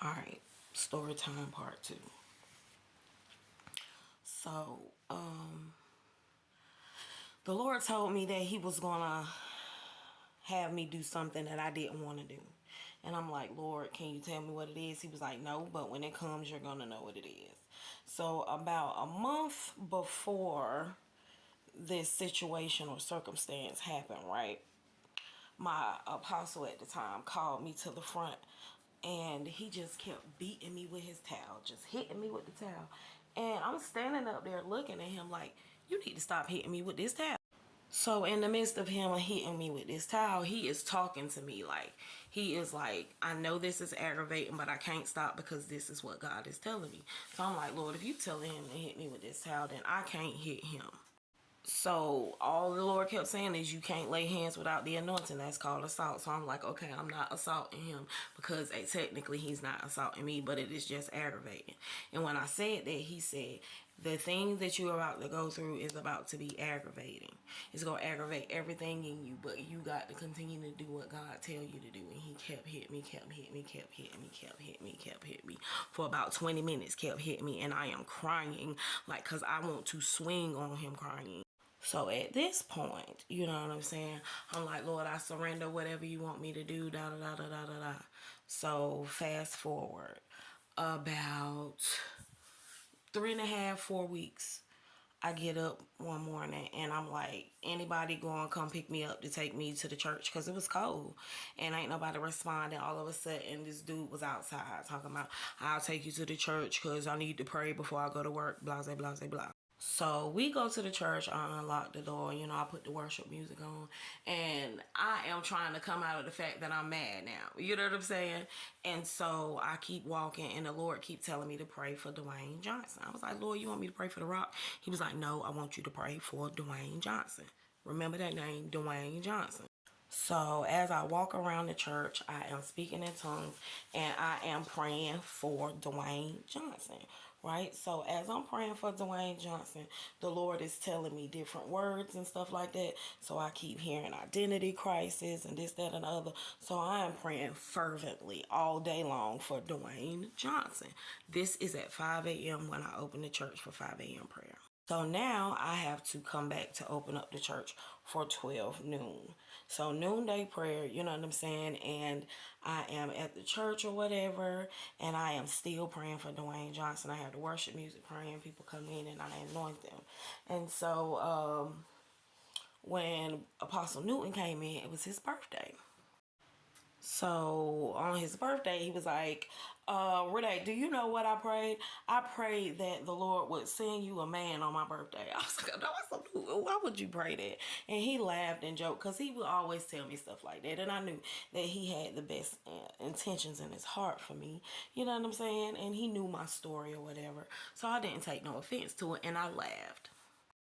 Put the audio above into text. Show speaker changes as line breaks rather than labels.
Alright, story time part 2. So, the Lord told me that he was gonna have me do something that I didn't want to do. And I'm like, Lord, can you tell me what it is? He was like, no, but when it comes, you're gonna know what it is. So about a month before this situation or circumstance happened, right? My apostle at the time called me to the front, and he just kept beating me with his towel, just hitting me with the towel. And I'm standing up there looking at him like, you need to stop hitting me with this towel. So in the midst of him hitting me with this towel, he is talking to me like, he is like, I know this is aggravating, but I can't stop because this is what God is telling me. So I'm like, Lord, if you telling him to hit me with this towel, then I can't hit him. So all the Lord kept saying is you can't lay hands without the anointing. That's called assault. So I'm like, okay, I'm not assaulting him because technically he's not assaulting me, but it is just aggravating. And when I said that, he said, the thing that you're about to go through is about to be aggravating. It's going to aggravate everything in you, but you got to continue to do what God tell you to do. And he kept hitting me, kept hitting me, kept hitting me, kept hitting me, kept hitting me for about 20 minutes, kept hitting me. And I am crying, like, because I want to swing on him crying. So at this point, you know what I'm saying? I'm like, Lord, I surrender whatever you want me to do, da da da da da da da. So fast forward about 3.5, 4 weeks. I get up one morning and I'm like, anybody going to come pick me up to take me to the church? Because it was cold and ain't nobody responding. All of a sudden, this dude was outside talking about, I'll take you to the church because I need to pray before I go to work, blah, blah, blah, blah. So we go to the church, I unlock the door, you know, I put the worship music on, and I am trying to come out of the fact that I'm mad now. You know what I'm saying? And so I keep walking, and the Lord keep telling me to pray for Dwayne Johnson. I was like, Lord, you want me to pray for The Rock? He was like, no, I want you to pray for Dwayne Johnson. Remember that name, Dwayne Johnson. So as I walk around the church, I am speaking in tongues and I am praying for Dwayne Johnson, right? So as I'm praying for Dwayne Johnson, the Lord is telling me different words and stuff like that. So I keep hearing identity crisis and this, that, and the other. So I am praying fervently all day long for Dwayne Johnson. This is at 5 a.m. when I open the church for 5 a.m. prayer. So now I have to come back to open up the church for 12 noon. So noonday prayer, you know what I'm saying? And I am at the church or whatever, and I am still praying for Dwayne Johnson. I have the worship music praying, people come in and I anoint them. And so when Apostle Newton came in, it was his birthday. So on his birthday, he was like, Renee, do you know what I prayed? I prayed that the Lord would send you a man on my birthday. I was like, no, why would you pray that? And he laughed and joked because he would always tell me stuff like that. And I knew that he had the best intentions in his heart for me. You know what I'm saying? And he knew my story or whatever. So I didn't take no offense to it and I laughed.